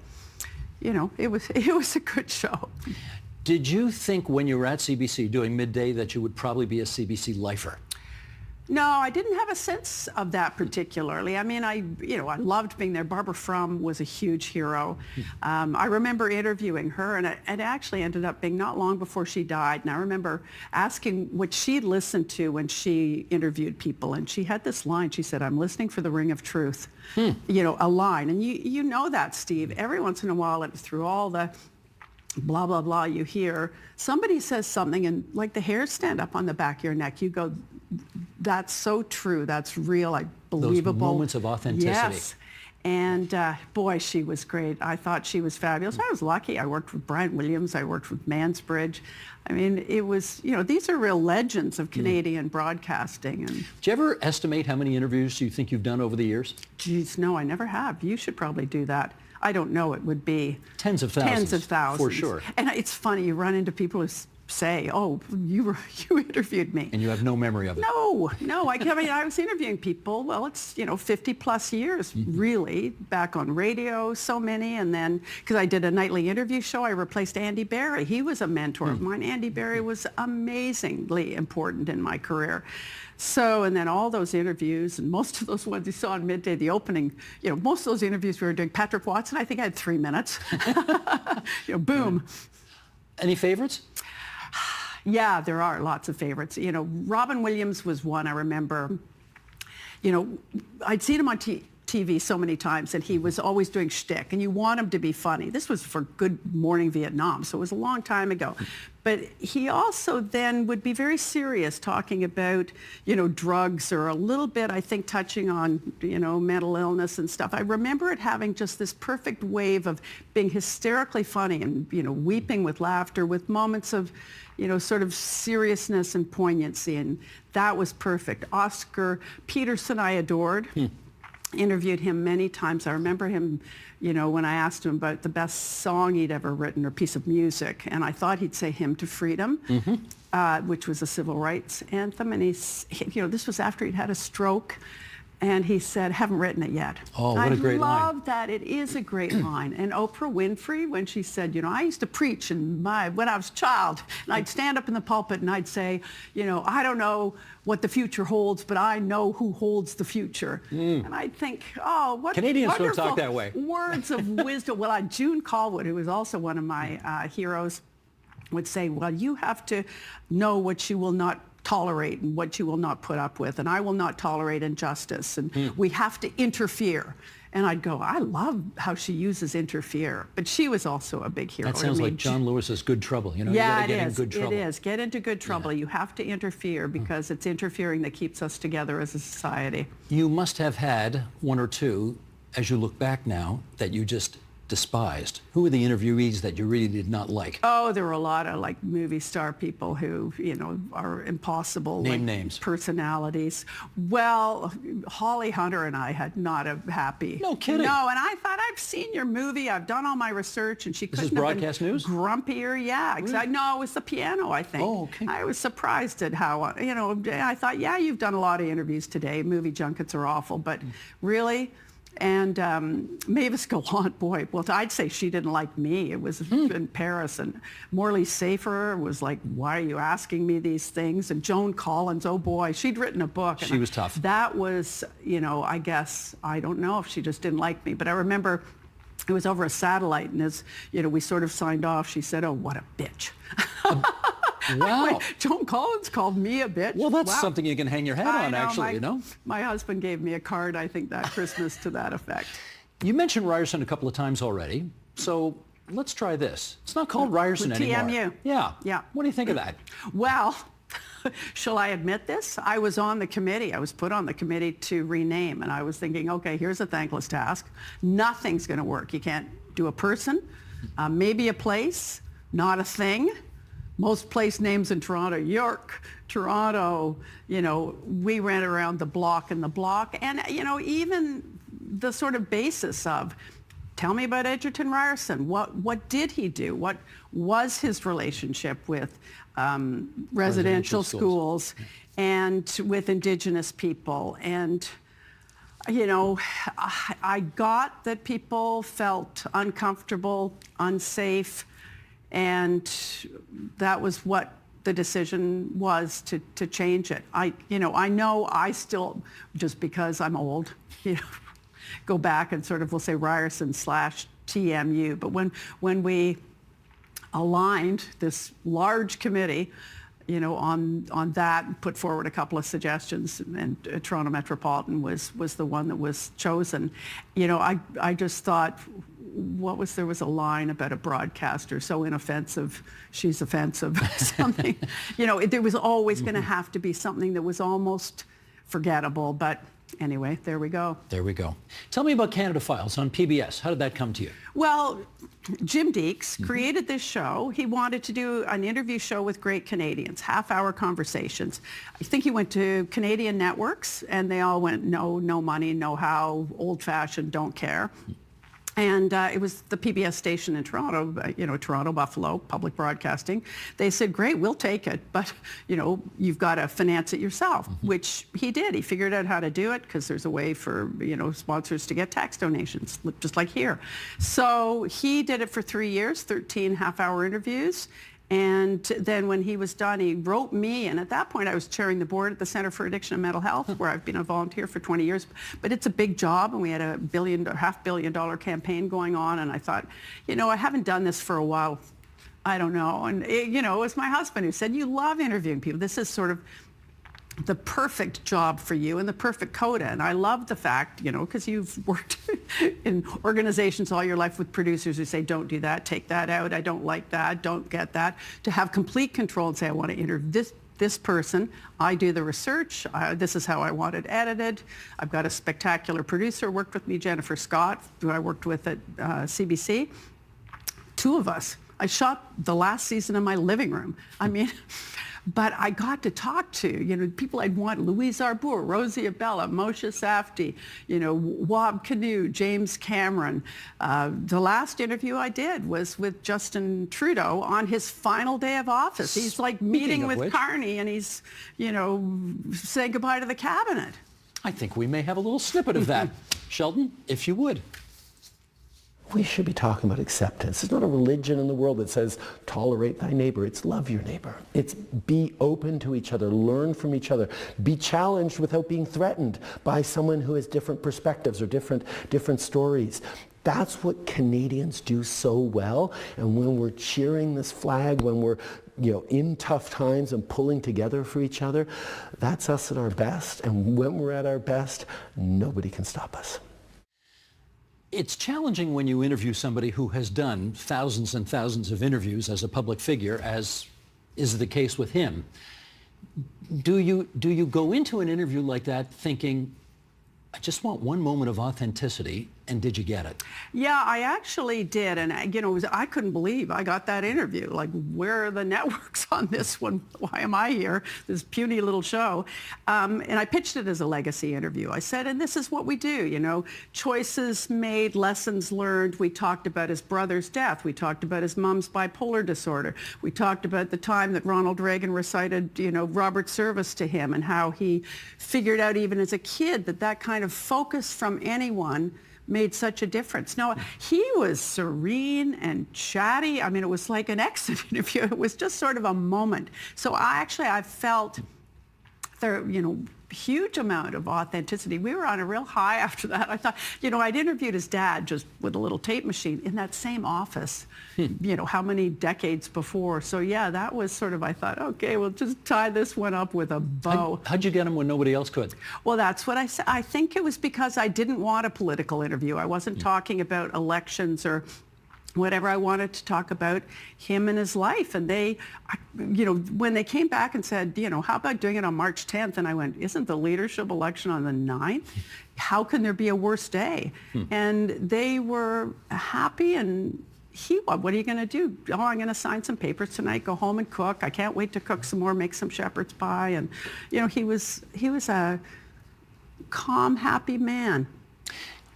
it was a good show. Did you think when you were at CBC doing Midday that you would probably be a CBC lifer? No, I didn't have a sense of that particularly. I mean, I loved being there. Barbara Frum was a huge hero. I remember interviewing her, and it actually ended up being not long before she died. And I remember asking what she listened to when she interviewed people. And she had this line. She said, "I'm listening for the ring of truth." A line. And you know that, Steve. Every once in a while, through all the blah, blah, blah you hear, somebody says something, and like the hairs stand up on the back of your neck. You go, "That's so true. That's real. Believable." Those moments of authenticity. Yes. And boy, she was great. I thought she was fabulous. I was lucky. I worked with Brian Williams. I worked with Mansbridge. I mean, it was, these are real legends of Canadian broadcasting. And Do you ever estimate how many interviews you think you've done over the years? geez, no, I never have. You should probably do that. I don't know. It would be Tens of thousands. Tens of thousands. For sure. And it's funny. You run into people who say, "Oh, you interviewed me." And you have no memory of it. No. I was interviewing people. Well, it's 50 plus years really back on radio. So many, and then because I did a nightly interview show, I replaced Andy Barry. He was a mentor of mine. Andy Barry was amazingly important in my career. So, and then all those interviews, and most of those ones you saw on Midday, the opening, most of those interviews we were doing. Patrick Watson, I think I had 3 minutes. Boom. Any favorites? Yeah, there are lots of favorites. Robin Williams was one I remember. I'd seen him on TV so many times, and he was always doing shtick, and you want him to be funny. This was for Good Morning Vietnam, so it was a long time ago. But he also then would be very serious, talking about, drugs, or a little bit, I think, touching on, mental illness and stuff. I remember it having just this perfect wave of being hysterically funny and, weeping with laughter, with moments of, sort of seriousness and poignancy, and that was perfect. Oscar Peterson I adored. Interviewed him many times. I remember him, when I asked him about the best song he'd ever written or piece of music, and I thought he'd say Hymn to Freedom, which was a civil rights anthem, and this was after he'd had a stroke, and he said, haven't written it yet. Oh, what a great line. I love that. It is a great line. And Oprah Winfrey, when she said, I used to preach when I was a child, and I'd stand up in the pulpit and I'd say, I don't know what the future holds, but I know who holds the future. And I'd think, oh, what Canadians don't wonderful talk that way. words of wisdom. Well, June Callwood, who was also one of my heroes, would say, well, you have to know what you will not tolerate and what you will not put up with, and I will not tolerate injustice, and we have to interfere. And I'd go, I love how she uses interfere, but she was also a big hero. That sounds like John Lewis's Good Trouble. You Yeah, gotta get in good trouble. It is. Get into good trouble. You have to interfere, because it's interfering that keeps us together as a society. You must have had one or two, as you look back now, that you just despised. Who were the interviewees that you really did not like? Oh, there were a lot of movie star people who, are impossible. Name names. Personalities. Well, Holly Hunter and I had not a happy. No kidding. No, and I thought, I've seen your movie, I've done all my research, and she couldn't have broadcast been news? grumpier. Yeah, exactly. No, it was the piano, I think. Oh, okay. I was surprised at how, I thought, yeah, you've done a lot of interviews today. Movie junkets are awful, but really? And Mavis Gallant, boy, well, I'd say she didn't like me. It was in Paris. And Morley Safer was like, why are you asking me these things? And Joan Collins, oh boy, she'd written a book. She was tough. That was, I guess, I don't know if she just didn't like me. But I remember it was over a satellite, and as, we sort of signed off, she said, oh, what a bitch. Wow. Joan Collins called me a bitch. Well, that's something you can hang your head on, actually, My husband gave me a card, I think, that Christmas to that effect. You mentioned Ryerson a couple of times already, so let's try this. It's not called Ryerson anymore. TMU. Yeah. What do you think of that? Well, shall I admit this? I was on the committee. I was put on the committee to rename, and I was thinking, okay, here's a thankless task. Nothing's going to work. You can't do a person, maybe a place, not a thing. Most place names in Toronto, York, Toronto, we ran around the block and the block. And, even the sort of basis of, tell me about Edgerton Ryerson. What did he do? What was his relationship with residential schools and with Indigenous people? And, I got that people felt uncomfortable, unsafe, and that was what the decision was, to change it. I know I still, just because I'm old, go back and sort of, we'll say Ryerson / TMU. But when we aligned this large committee, on that, and put forward a couple of suggestions, and Toronto Metropolitan was the one that was chosen. I just thought, there was a line about a broadcaster so inoffensive, she's offensive, something. There was always going to have to be something that was almost forgettable, but anyway, there we go. There we go. Tell me about Canada Files on PBS. How did that come to you? Well, Jim Deeks created this show. He wanted to do an interview show with great Canadians, half-hour conversations. I think he went to Canadian networks, and they all went, no money, no how, old-fashioned, don't care. And it was the PBS station in Toronto, Toronto, Buffalo, public broadcasting. They said, great, we'll take it, but, you've got to finance it yourself, which he did. He figured out how to do it, because there's a way for, sponsors to get tax donations, just like here. So he did it for 3 years, 13 half-hour interviews. And then when he was done, he wrote me, and at that point I was chairing the board at the Centre for Addiction and Mental Health, where I've been a volunteer for 20 years. But it's a big job, and we had a $500 million campaign going on, and I thought, I haven't done this for a while. I don't know. And, it was my husband who said, you love interviewing people. This is sort of the perfect job for you and the perfect coda. And I love the fact, because you've worked in organizations all your life with producers who say, don't do that, take that out, I don't like that, don't get that, to have complete control and say, I want to interview this person, I do the research, this is how I want it edited. I've got a spectacular producer worked with me, Jennifer Scott, who I worked with at CBC. Two of us. I shot the last season in my living room. But I got to talk to, people I'd want, Louise Arbour, Rosie Abella, Moshe Safdie, Wab Kinew, James Cameron. The last interview I did was with Justin Trudeau on his final day of office. He's like meeting with Carney and he's, saying goodbye to the cabinet. I think we may have a little snippet of that. Sheldon, if you would. We should be talking about acceptance. There's not a religion in the world that says tolerate thy neighbor. It's love your neighbor. It's be open to each other, learn from each other, be challenged without being threatened by someone who has different perspectives or different stories. That's what Canadians do so well. And when we're cheering this flag, when we're in tough times and pulling together for each other, that's us at our best. And when we're at our best, nobody can stop us. It's challenging when you interview somebody who has done thousands and thousands of interviews as a public figure, as is the case with him. Do you go into an interview like that thinking, I just want one moment of authenticity, and did you get it? Yeah, I actually did. And, I couldn't believe I got that interview. Like, where are the networks on this one? Why am I here? This puny little show. And I pitched it as a legacy interview. I said, and this is what we do, choices made, lessons learned. We talked about his brother's death. We talked about his mom's bipolar disorder. We talked about the time that Ronald Reagan recited, Robert Service to him and how he figured out even as a kid that kind of focus from anyone made such a difference. No, he was serene and chatty. It was like an exit interview. It was just sort of a moment. So I felt there, huge amount of authenticity. We were on a real high after that. I thought, I'd interviewed his dad just with a little tape machine in that same office, how many decades before. So yeah, that was sort of, I thought, okay, we'll just tie this one up with a bow. How'd you get him when nobody else could? Well, that's what I said. I think it was because I didn't want a political interview. I wasn't talking about elections or whatever. I wanted to talk about him and his life. And they, when they came back and said, how about doing it on March 10th? And I went, isn't the leadership election on the 9th? How can there be a worse day? And they were happy. And what are you going to do? Oh, I'm going to sign some papers tonight, go home and cook. I can't wait to cook some more, make some shepherd's pie. And, he was a calm, happy man.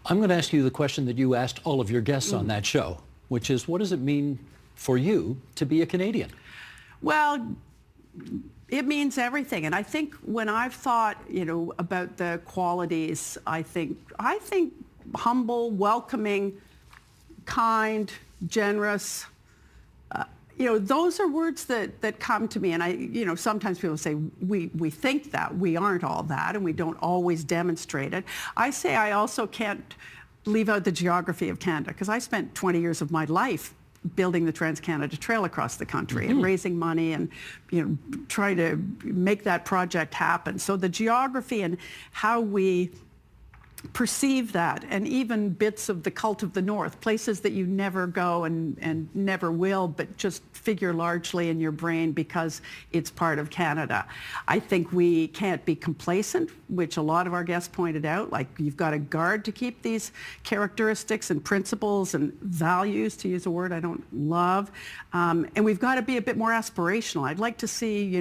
I'm going to ask you the question that you asked all of your guests on that show, which is, what does it mean for you to be a Canadian? Well, it means everything. And I think when I've thought, about the qualities, I think humble, welcoming, kind, generous, those are words that come to me. And sometimes people say, we think that, we aren't all that, and we don't always demonstrate it. I say I also can't leave out the geography of Canada, because I spent 20 years of my life building the Trans-Canada Trail across the country and raising money and, trying to make that project happen. So the geography and how we perceive that, and even bits of the cult of the North, places that you never go and never will, but just figure largely in your brain because it's part of Canada. I think we can't be complacent, which a lot of our guests pointed out, like you've got to guard to keep these characteristics and principles and values, to use a word I don't love, and we've got to be a bit more aspirational. I'd like to see,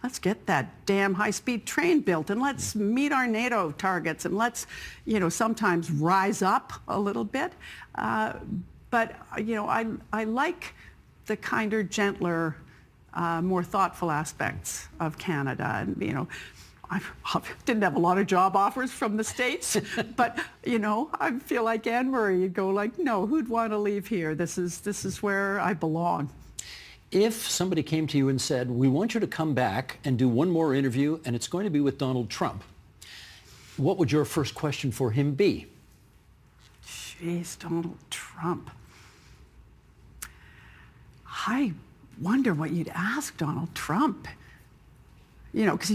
let's get that damn high-speed train built, and let's meet our NATO targets, and let's, sometimes rise up a little bit. But, I like the kinder, gentler, more thoughtful aspects of Canada. And, I didn't have a lot of job offers from the States, but, I feel like Anne-Marie, you'd go like, no, who'd want to leave here? This is where I belong. If somebody came to you and said, we want you to come back and do one more interview, and it's going to be with Donald Trump, what would your first question for him be? Jeez, Donald Trump. I wonder what you'd ask Donald Trump. you know, because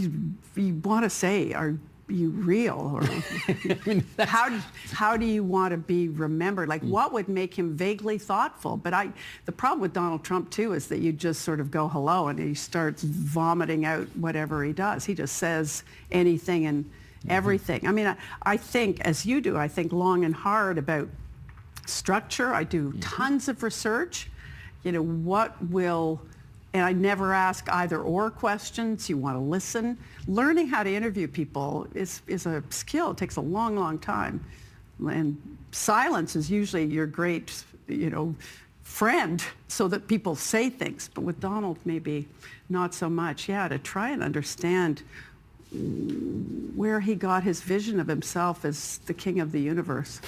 you want to say, are you real? Or I mean, how do you want to be remembered? Like, what would make him vaguely thoughtful? But the problem with Donald Trump, too, is that you just sort of go hello and he starts vomiting out whatever he does. He just says anything and everything. I mean, I think, as you do, I think long and hard about structure. I do tons of research. You know, what will... And I never ask either or questions. You want to listen. Learning how to interview people is a skill. It takes a long, long time. And silence is usually your great, you know, friend so that people say things. But with Donald, maybe not so much. Yeah, to try and understand where he got his vision of himself as the king of the universe.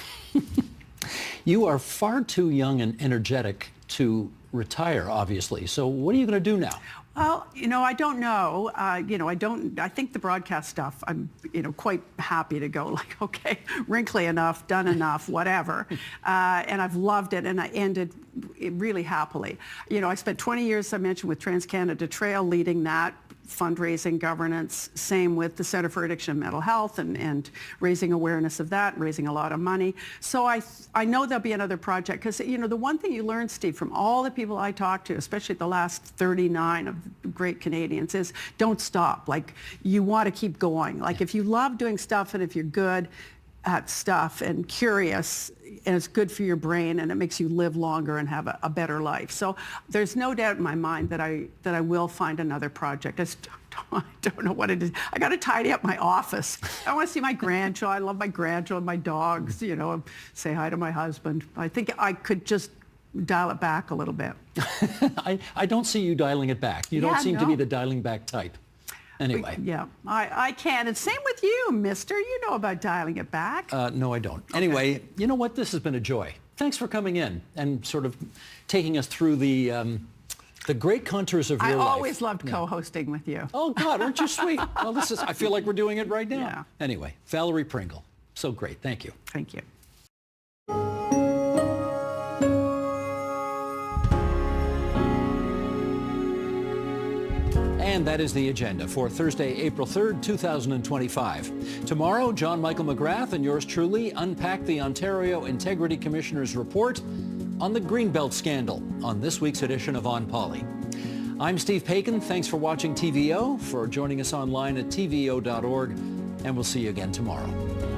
You are far too young and energetic to retire, obviously. So what are you going to do now? Well, you know, I don't know. You know, I think the broadcast stuff, I'm, you know, quite happy to go like, okay, wrinkly enough, done enough, whatever. And I've loved it, and I ended it really happily. You know, I spent 20 years, I mentioned, with TransCanada Trail, leading that, fundraising, governance, same with the Center for Addiction and Mental Health, and raising awareness of that, raising a lot of money. So I know there'll be another project, because, you know, the one thing you learn, Steve, from all the people I talked to, especially the last 39 of great Canadians, is don't stop. Like, you want to keep going. Like, if you love doing stuff and if you're good at stuff and curious, and it's good for your brain, and it makes you live longer and have a better life. So there's no doubt in my mind that I will find another project. I don't know what it is. I got to tidy up my office. I want to see my grandchildren. I love my grandchildren, my dogs, you know, say hi to my husband. I think I could just dial it back a little bit. I don't see you dialing it back. You don't seem to be the dialing back type. Anyway. Yeah, I can. And same with you, mister. You know about dialing it back. No, I don't. Okay. Anyway, you know what? This has been a joy. Thanks for coming in and sort of taking us through the great contours of your life. I always loved co-hosting with you. Oh, God, aren't you sweet? Well, I feel like we're doing it right now. Yeah. Anyway, Valerie Pringle. So great. Thank you. Thank you. And that is the agenda for Thursday, April 3rd, 2025. Tomorrow, John Michael McGrath and yours truly unpack the Ontario Integrity Commissioner's report on the Greenbelt scandal on this week's edition of On Poly. I'm Steve Paikin. Thanks for watching TVO, for joining us online at tvo.org, and we'll see you again tomorrow.